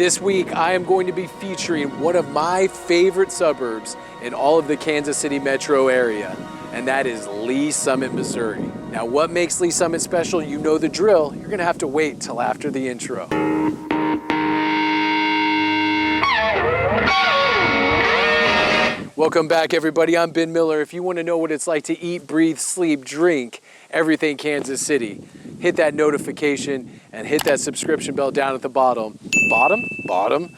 This week, I am going to be featuring one of my favorite suburbs in all of the Kansas City metro area, and that is Lee Summit, Missouri. Now, what makes Lee Summit special? You know the drill. You're gonna have to wait till after the intro. Welcome back, everybody. I'm Ben Miller. If you want to know what it's like to eat, breathe, sleep, drink everything Kansas City, hit that notification and hit that subscription bell down at the bottom,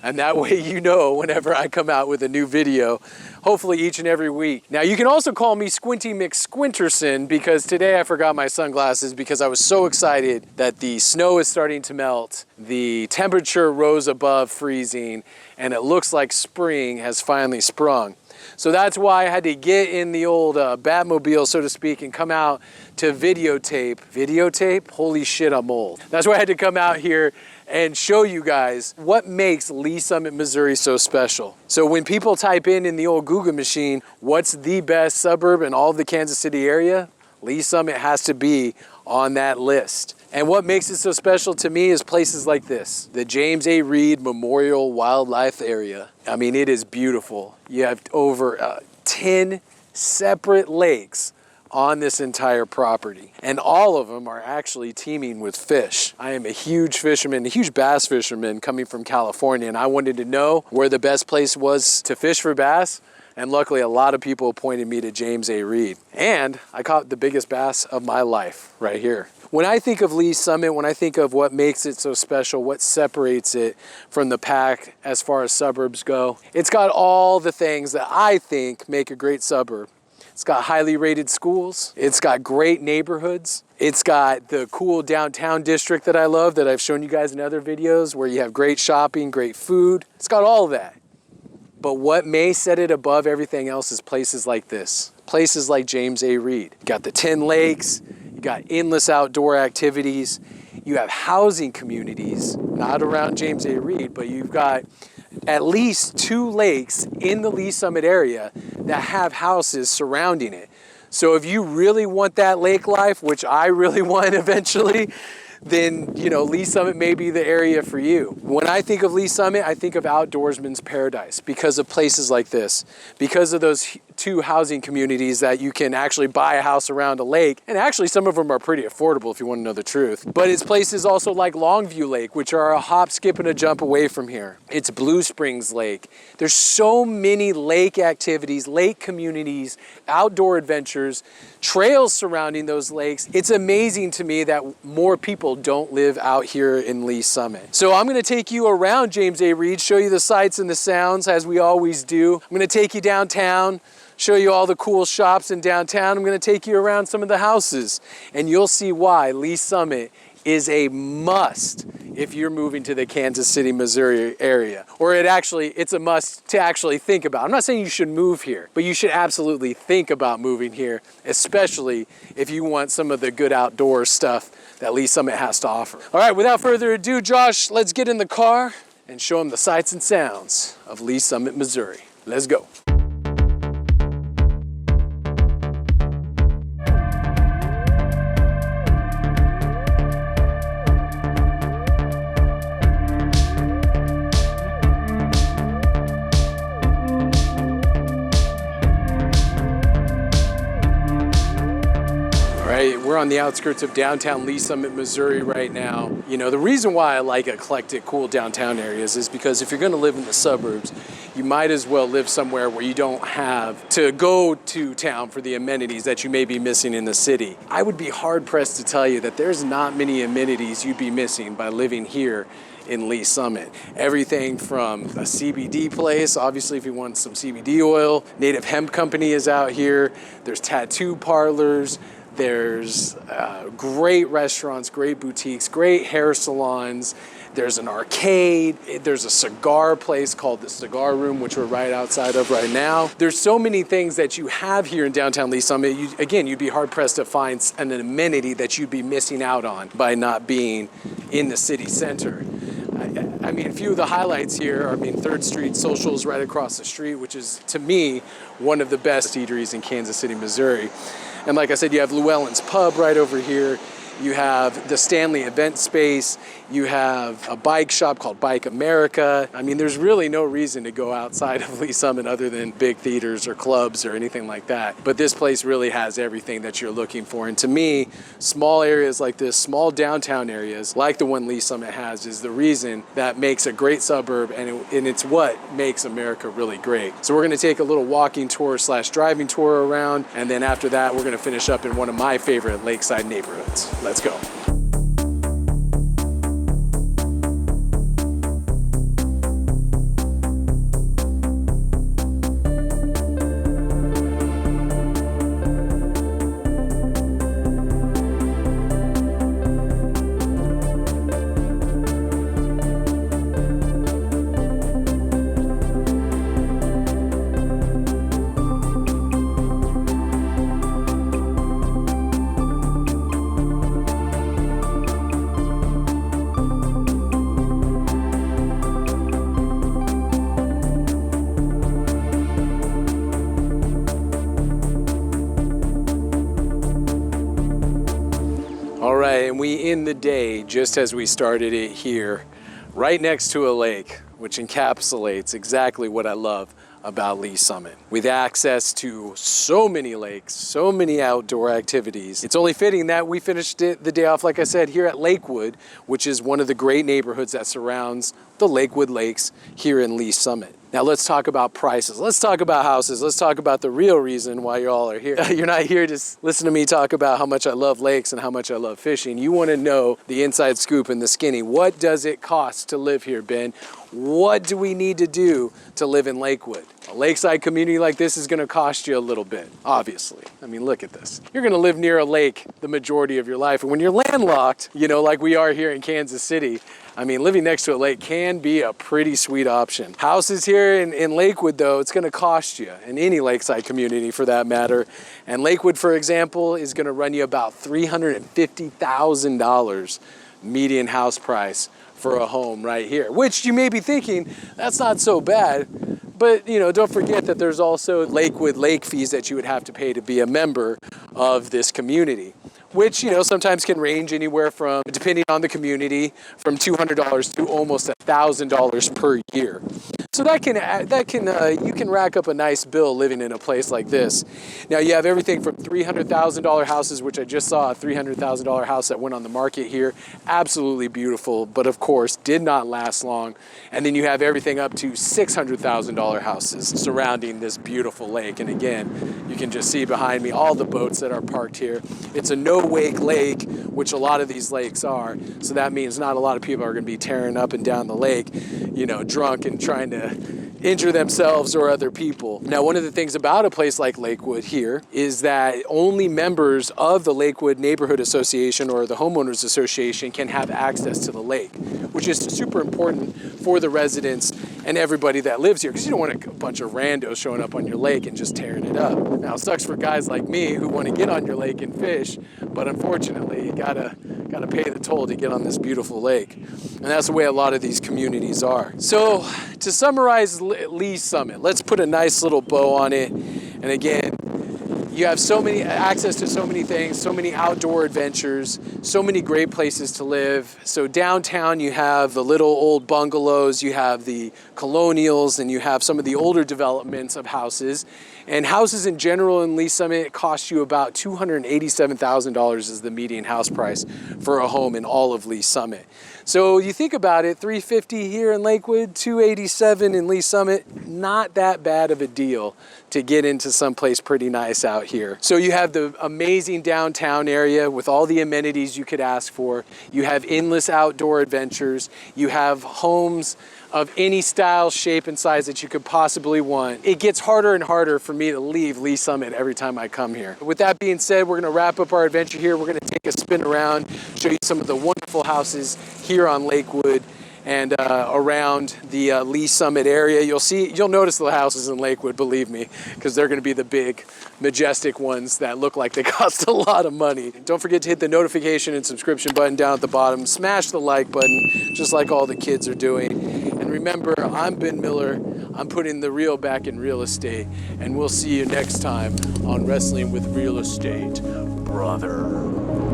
and that way you know whenever I come out with a new video, hopefully each and every week. Now, you can also call me Squinty McSquinterson because today I forgot my sunglasses because I was so excited that the snow is starting to melt, the temperature rose above freezing, and it looks like spring has finally sprung. So that's why I had to get in the old Batmobile, so to speak, and come out to videotape. Videotape? Holy shit, I'm old. That's why I had to come out here and show you guys what makes Lee Summit, Missouri so special. So when people type in the old Google machine, what's the best suburb in all of the Kansas City area? Lee Summit has to be on that list. And what makes it so special to me is places like this, the James A. Reed Memorial Wildlife Area. I mean, it is beautiful. You have over 10 separate lakes on this entire property, and all of them are actually teeming with fish. I am a huge fisherman, a huge bass fisherman coming from California, and I wanted to know where the best place was to fish for bass. And luckily, a lot of people pointed me to James A. Reed. And I caught the biggest bass of my life right here. When I think of Lee Summit, when I think of what makes it so special, what separates it from the pack as far as suburbs go, it's got all the things that I think make a great suburb. It's got highly rated schools. It's got great neighborhoods. It's got the cool downtown district that I love, that I've shown you guys in other videos, where you have great shopping, great food. It's got all of that. But what may set it above everything else is places like this. Places like James A. Reed. You got the 10 lakes, you got endless outdoor activities, you have housing communities, not around James A. Reed, but you've got at least 2 lakes in the Lee Summit area that have houses surrounding it. So if you really want that lake life, which I really want eventually, then, you know, Lee Summit may be the area for you. When I think of Lee Summit, I think of outdoorsman's paradise because of places like this, because of those 2 housing communities that you can actually buy a house around a lake. And actually, some of them are pretty affordable if you want to know the truth. But it's places also like Longview Lake, which are a hop, skip, and a jump away from here. It's Blue Springs Lake. There's so many lake activities, lake communities, outdoor adventures, trails surrounding those lakes. It's amazing to me that more people don't live out here in Lee Summit. So I'm gonna take you around James A. Reed, show you the sights and the sounds as we always do. I'm gonna take you downtown, show you all the cool shops in downtown. I'm gonna take you around some of the houses, and you'll see why Lee Summit is a must if you're moving to the Kansas City, Missouri area. Or it's a must to actually think about. I'm not saying you should move here, but you should absolutely think about moving here, especially if you want some of the good outdoor stuff that Lee Summit has to offer. All right, without further ado, Josh, let's get in the car and show them the sights and sounds of Lee Summit, Missouri. Let's go. We're on the outskirts of downtown Lee Summit, Missouri right now. You know, the reason why I like eclectic, cool downtown areas is because if you're gonna live in the suburbs, you might as well live somewhere where you don't have to go to town for the amenities that you may be missing in the city. I would be hard pressed to tell you that there's not many amenities you'd be missing by living here in Lee Summit. Everything from a CBD place, obviously if you want some CBD oil, Native Hemp Company is out here, there's tattoo parlors, there's great restaurants, great boutiques, great hair salons. There's an arcade. There's a cigar place called the Cigar Room, which we're right outside of right now. There's so many things that you have here in downtown Lee Summit. You'd be hard pressed to find an amenity that you'd be missing out on by not being in the city center. I mean, a few of the highlights here, 3rd Street Socials right across the street, which is, to me, one of the best eateries in Kansas City, Missouri. And like I said, you have Llewellyn's Pub right over here. You have the Stanley event space. You have a bike shop called Bike America. I mean, there's really no reason to go outside of Lee Summit other than big theaters or clubs or anything like that. But this place really has everything that you're looking for. And to me, small areas like this, small downtown areas like the one Lee Summit has, is the reason that makes a great suburb, and it's what makes America really great. So we're gonna take a little walking tour / driving tour around, and then after that, we're gonna finish up in one of my favorite lakeside neighborhoods. Let's go. All right, and we end the day just as we started it here, right next to a lake, which encapsulates exactly what I love about Lee Summit. With access to so many lakes, so many outdoor activities, it's only fitting that we finished the day off, like I said, here at Lakewood, which is one of the great neighborhoods that surrounds the Lakewood Lakes here in Lee Summit. Now let's talk about prices. Let's talk about houses. Let's talk about the real reason why you all are here. You're not here to listen to me talk about how much I love lakes and how much I love fishing. You want to know the inside scoop and the skinny. What does it cost to live here, Ben? What do we need to do to live in Lakewood? A lakeside community like this is going to cost you a little bit, obviously. I mean, look at this. You're going to live near a lake the majority of your life. And when you're landlocked, you know, like we are here in Kansas City, I mean, living next to a lake can be a pretty sweet option. Houses here in Lakewood, though, it's going to cost you, in any lakeside community for that matter. And Lakewood, for example, is going to run you about $350,000 median house price for a home right here, which you may be thinking, that's not so bad. But, you know, don't forget that there's also Lakewood lake fees that you would have to pay to be a member of this community, which, you know, sometimes can range anywhere from, depending on the community, from $200 to almost $1,000 per year. So you can rack up a nice bill living in a place like this. Now you have everything from $300,000 houses, which I just saw a $300,000 house that went on the market here. Absolutely beautiful, but of course did not last long. And then you have everything up to $600,000 houses surrounding this beautiful lake. And again, you can just see behind me all the boats that are parked here. It's a no-wake lake, which a lot of these lakes are. So that means not a lot of people are going to be tearing up and down the lake, you know, drunk and trying to injure themselves or other people. Now, one of the things about a place like Lakewood here is that only members of the Lakewood Neighborhood Association or the Homeowners Association can have access to the lake, which is super important for the residents and everybody that lives here, because you don't want a bunch of randos showing up on your lake and just tearing it up. Now, it sucks for guys like me who want to get on your lake and fish, but unfortunately, you gotta pay the toll to get on this beautiful lake. And that's the way a lot of these communities are. So to summarize Lee Summit, let's put a nice little bow on it. And again, you have so many access to so many things, so many outdoor adventures, so many great places to live. So downtown, you have the little old bungalows, you have the colonials, and you have some of the older developments of houses. And houses in general in Lee Summit cost you about $287,000 is the median house price for a home in all of Lee Summit. So you think about it, $350 here in Lakewood, $287 in Lee Summit, not that bad of a deal to get into someplace pretty nice out here. So you have the amazing downtown area with all the amenities you could ask for. You have endless outdoor adventures. You have homes of any style, shape, and size that you could possibly want. It gets harder and harder for me to leave Lee Summit every time I come here. With that being said, we're gonna wrap up our adventure here. We're gonna take a spin around, show you some of the wonderful houses here on Lakewood and around the Lee Summit area. You'll notice the houses in Lakewood, believe me, because they're gonna be the big, majestic ones that look like they cost a lot of money. Don't forget to hit the notification and subscription button down at the bottom. Smash the like button, just like all the kids are doing. And remember, I'm Ben Miller. I'm putting the real back in real estate, and we'll see you next time on Wrestling with Real Estate, brother.